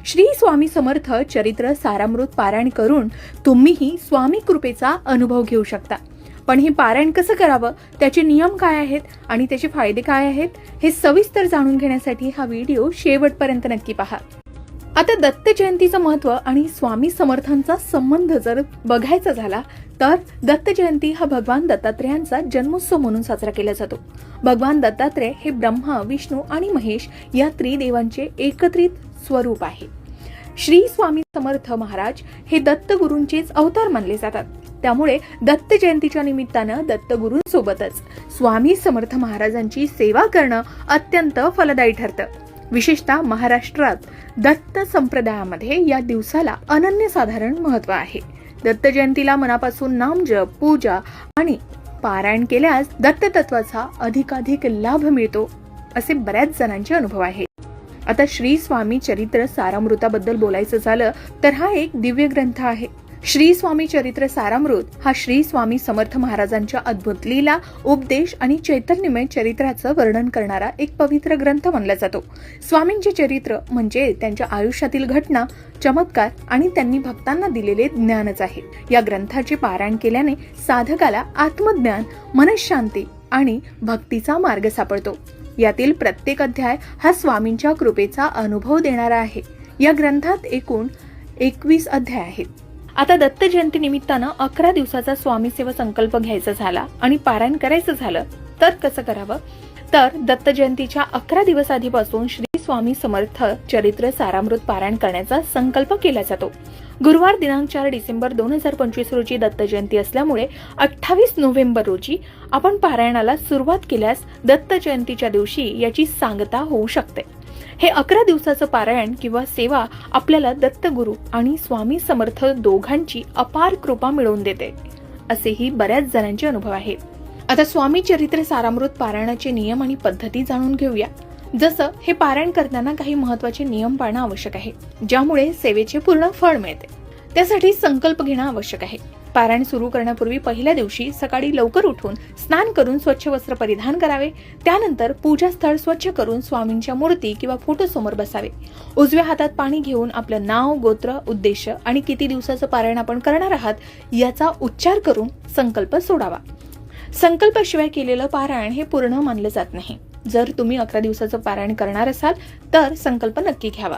श्री स्वामी समर्थ चरित्र सारामृत पारायण करून तुम्हीही स्वामी कृपेचा अनुभव घेऊ शकता. पण हे पारायण कसं करावं, त्याचे नियम काय आहेत आणि त्याचे फायदे काय आहेत, हे सविस्तर जाणून घेण्यासाठी हा व्हिडिओ शेवटपर्यंत नक्की पहा. आता दत्त जयंतीचं महत्त्व आणि स्वामी समर्थांचा संबंध जर बघायचा झाला तर दत्त जयंती हा भगवान दत्तात्रेयांचा जन्मोत्सव म्हणून साजरा केला जातो. भगवान दत्तात्रेय हे ब्रह्मा, विष्णू आणि महेश या त्रिदेवांचे एकत्रित स्वरूप आहे. श्री स्वामी समर्थ महाराज हे दत्तगुरूंचेच अवतार मानले जातात. त्यामुळे दत्त जयंतीच्या निमित्तानं दत्तगुरूंसोबतच स्वामी समर्थ महाराजांची सेवा करणं अत्यंत फलदायी ठरतं. विशेषतः महाराष्ट्रात दत्त संप्रदायामध्ये या दिवसाला अनन्यसाधारण महत्त्व आहे. दत्त जयंतीला मनापासून नामजप, पूजा आणि पारायण केल्यास दत्त तत्वाचा अधिकाधिक लाभ मिळतो असे बऱ्याच जणांचे अनुभव आहेत. आता श्री स्वामी चरित्र सारामृताबद्दल बोलायचं झालं तर हा एक दिव्य ग्रंथ आहे. श्री स्वामी चरित्र सारामृत हा श्री स्वामी समर्थ महाराजांच्या अद्भुत लीला, उपदेश आणि चैतन्यमय चरित्राचं वर्णन करणारा एक पवित्र ग्रंथ मानला जातो. स्वामींचे चरित्र म्हणजे त्यांच्या आयुष्यातील घटना, चमत्कार आणि त्यांनी भक्तांना दिलेले ज्ञानच आहे. या ग्रंथाचे पारायण केल्याने साधकाला आत्मज्ञान, मनःशांती आणि भक्तीचा मार्ग सापडतो. यातील प्रत्येक अध्याय हा स्वामींच्या कृपेचा अनुभव देणारा आहे. या ग्रंथात एकूण 21 अध्याय आहेत. आता दत्त जयंती निमित्तानं 11 दिवसाचा स्वामी सेवा संकल्प घ्यायचा झाला आणि पारायण करायचं झालं तर कसं करावं, तर दत्त जयंतीच्या 11 दिवस आधीपासून श्री स्वामी समर्थ चरित्र सारामृत पारायण करण्याचा संकल्प केला जातो. गुरुवार दिनांक 4 डिसेंबर 2025 रोजी दत्त जयंती असल्यामुळे 28 नोव्हेंबर रोजी आपण पारायणाला सुरुवात केल्यास दत्त जयंतीच्या दिवशी याची सांगता होऊ शकते. हे 11 दिवसाचं पारायण किंवा सेवा आपल्याला दत्तगुरु आणि स्वामी समर्थ दोघांची अपार कृपा मिळवून देते असेही बऱ्याच जणांचे अनुभव आहेत. आता स्वामी चरित्र सारामृत पारायणाचे नियम आणि पद्धती जाणून घेऊया. जसं हे पारायण करताना काही महत्त्वाचे नियम पाळणं आवश्यक आहे, ज्यामुळे सेवेचे पूर्ण फळ मिळते. त्यासाठी संकल्प घेणं आवश्यक आहे. पारायण सुरू करण्यापूर्वी पहिल्या दिवशी सकाळी लवकर उठून स्नान करून स्वच्छ वस्त्र परिधान करावे. त्यानंतर पूजास्थळ स्वच्छ करून स्वामींच्या मूर्ती किंवा फोटो समोर बसावे. उजव्या हातात पाणी घेऊन आपलं नाव, गोत्र, उद्देश आणि किती दिवसाचं पारायण आपण करणार आहात याचा उच्चार करून संकल्प सोडावा. संकल्पाशिवाय केलेलं पारायण हे पूर्ण मानलं जात नाही. जर तुम्ही 11 दिवसाचं पारायण करणार असाल तर संकल्प नक्की घ्यावा.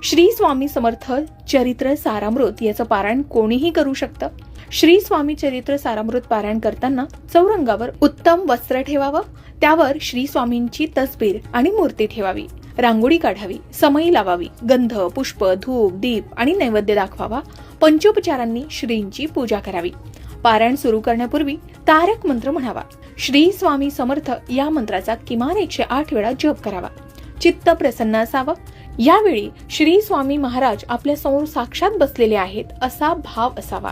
श्री स्वामी समर्थ चरित्र सारामृत याचं पारायण कोणीही करू शकतं. श्री स्वामी चरित्र सारामृत पारायण करताना चौरंगावर उत्तम वस्त्र ठेवावं. त्यावर श्री स्वामींची तसबीर आणि मूर्ती ठेवावी. रांगोळी काढावी, समई लावावी, गंध, पुष्प, धूप, दीप आणि नैवेद्य दाखवावा. पंचोपचारांनी श्रींची पूजा करावी. पारायण सुरू करण्यापूर्वी तारक मंत्र म्हणावा. श्री स्वामी समर्थ या मंत्राचा किमान 108 वेळा जप करावा. चित्त प्रसन्न असावं. यावेळी श्री स्वामी महाराज आपल्या समोर साक्षात बसलेले आहेत असा भाव असावा.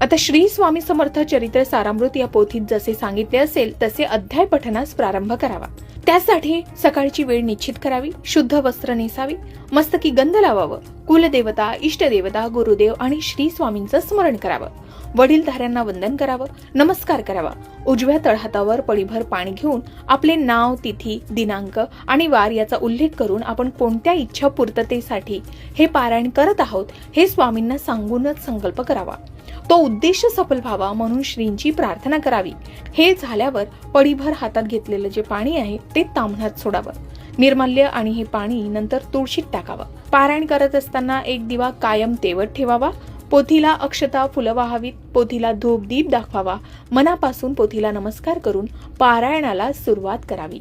आता श्री स्वामी समर्थ चरित्र सारामृत या पोथीत जसे सांगितले असेल तसे अध्याय पठनास प्रारंभ करावा. त्यासाठी सकाळची वेळ निश्चित करावी. शुद्ध वस्त्र नेसावी. मस्तकी गंध लावावं. कुलदेवता, इष्टदेवता, गुरुदेव आणि श्री स्वामींचं स्मरण करावं. वडीलधाऱ्यांना वंदन करावं. नमस्कार करावा. उजव्या तळहातावर पळीभर पाणी घेऊन आपले नाव, तिथी, दिनांक आणि वार याचा उल्लेख करून आपण कोणत्या इच्छा पूर्ततेसाठी हे पारायण करत आहोत हे स्वामींना सांगूनच संकल्प करावा. तो उद्देश सफल व्हावा म्हणून श्रींची प्रार्थना करावी. हे झाल्यावर पळीभर हातात घेतलेलं जे पाणी आहे ते ताम्हणात सोडावं. निर्माल्य आणि हे पाणी नंतर तुळशीत टाकावं. पारायण करत असताना एक दिवा कायम तेवत ठेवावा. पोथीला अक्षता, फुलं वाहावीत. पोथीला धूप, दीप दाखवावा. मनापासून पोथीला नमस्कार करून पारायणाला सुरुवात करावी.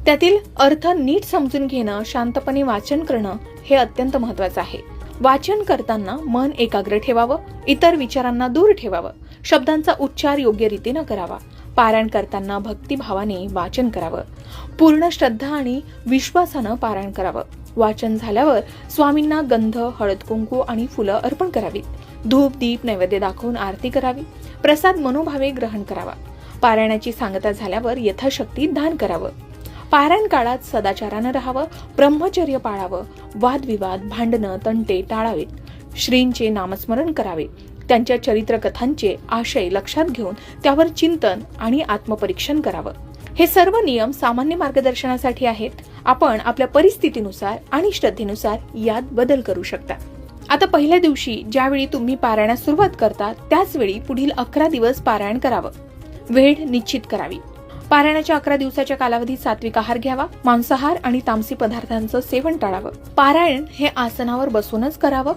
त्यातील अर्थ नीट समजून घेणं, शांतपणे वाचन करणं हे अत्यंत महत्त्वाचं आहे. वाचन करताना मन एकाग्र ठेवावं. इतर विचारांना दूर ठेवावं. शब्दांचा उच्चार योग्य रीतीनं करावा. पारायण करताना भक्तिभावाने वाचन करावं. पूर्ण श्रद्धा आणि विश्वासानं पारायण करावं. वाचन झाल्यावर स्वामींना गंध, हळद, कुंकू आणि फुलं अर्पण करावीत. धूप, दीप, नैवेद्य दाखवून आरती करावी. प्रसाद मनोभावे ग्रहण करावा. पारायणाची सांगता झाल्यावर यथाशक्ती दान करावं. पारायण काळात सदाचारानं राहावं. ब्रह्मचर्य पाळावं. वादविवाद, भांडणं, तंटे टाळावेत. श्रींचे नामस्मरण करावे. त्यांच्या चरित्र कथांचे आशय लक्षात घेऊन त्यावर चिंतन आणि आत्मपरीक्षण करावं. हे सर्व नियम सामान्य मार्गदर्शनासाठी आहेत. आपण आपल्या परिस्थितीनुसार आणि श्रद्धेनुसार यात बदल करू शकता. आता पहिल्या दिवशी ज्यावेळी तुम्ही पारायणास सुरुवात करता त्याच वेळी पुढील 11 दिवस पारायण करावं. वेळ निश्चित करावी. पारायणाच्या 11 दिवसाच्या कालावधीत सात्विक आहार घ्यावा. मांसाहार आणि तामसी पदार्थांचं सेवन टाळावं. पारायण हे आसनावर बसूनच करावं.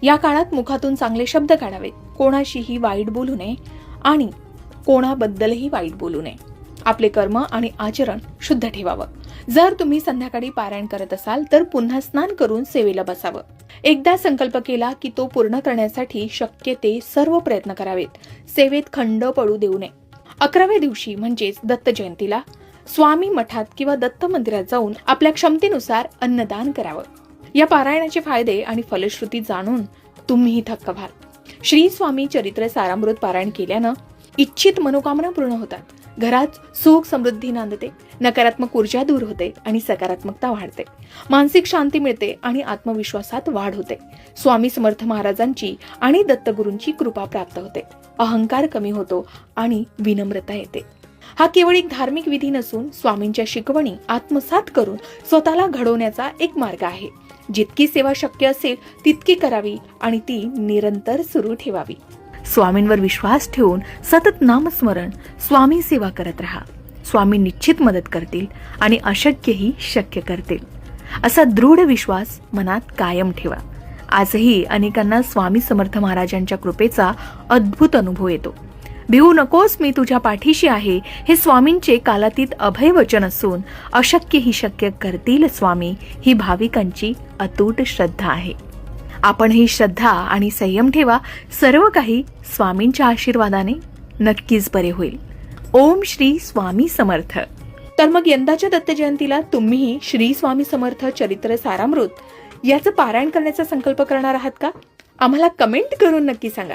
या काळात मुखातून चांगले शब्द काढावे. कोणाशीही वाईट बोलू नये आणि कोणाबद्दलही वाईट बोलू नये. आपले कर्म आणि आचरण शुद्ध ठेवावं. जर तुम्ही संध्याकाळी पारायण करत असाल तर पुन्हा स्नान करून सेवेला बसावं. एकदा संकल्प केला की तो पूर्ण करण्यासाठी शक्य ते सर्व प्रयत्न करावेत. सेवेत खंड पडू देऊ नये. 11व्या दिवशी म्हणजेच दत्त जयंतीला स्वामी मठात किंवा दत्त मंदिरात जाऊन आपल्या क्षमतेनुसार अन्नदान करावं. या पारायणाचे फायदे आणि फलश्रुती जाणून तुम्हीही थक्क व्हाल. श्री स्वामी चरित्र सारामृत पारायण केल्यानं इच्छित मनोकामना पूर्ण होतात. घरात सुख समृद्धी नांदते. नकारात्मक ऊर्जा दूर होते आणि सकारात्मकता वाढते. मानसिक शांती मिळते आणि आत्मविश्वासात वाढ होते. स्वामी समर्थ महाराजांची आणि दत्तगुरूंची कृपा प्राप्त होते. अहंकार कमी होतो आणि विनम्रता येते. हा केवळ एक धार्मिक विधी नसून स्वामींच्या शिकवणी आत्मसात करून स्वतःला घडवण्याचा एक मार्ग आहे. जितकी सेवा शक्य असेल तितकी करावी आणि ती निरंतर सुरू ठेवावी. स्वामींवर विश्वास ठेवून सतत नामस्मरण, स्वामी सेवा करत राहा. स्वामी निश्चित मदत करतील आणि अशक्यही शक्य करतील असा दृढ विश्वास मनात कायम ठेवा. आजही अनेकांना स्वामी समर्थ महाराजांच्या कृपेचा अद्भुत अनुभव येतो. भिवू नकोस, मी तुझ्या पाठीशी आहे हे स्वामींचे कालातीत अभय वचन असून अशक्य ही शक्य करतील स्वामी ही भाविकांची अतूट श्रद्धा आहे. आपण ही श्रद्धा आणि संयम ठेवा. सर्व काही स्वामींच्या आशीर्वादाने नक्कीच बरे होईल. ओम श्री स्वामी समर्थ. तर मग यंदाच्या दत्त जयंतीला तुम्हीही श्री स्वामी समर्थ चरित्र सारामृत याचं पारायण करण्याचा संकल्प करणार आहात का? आम्हाला कमेंट करून नक्की सांगा.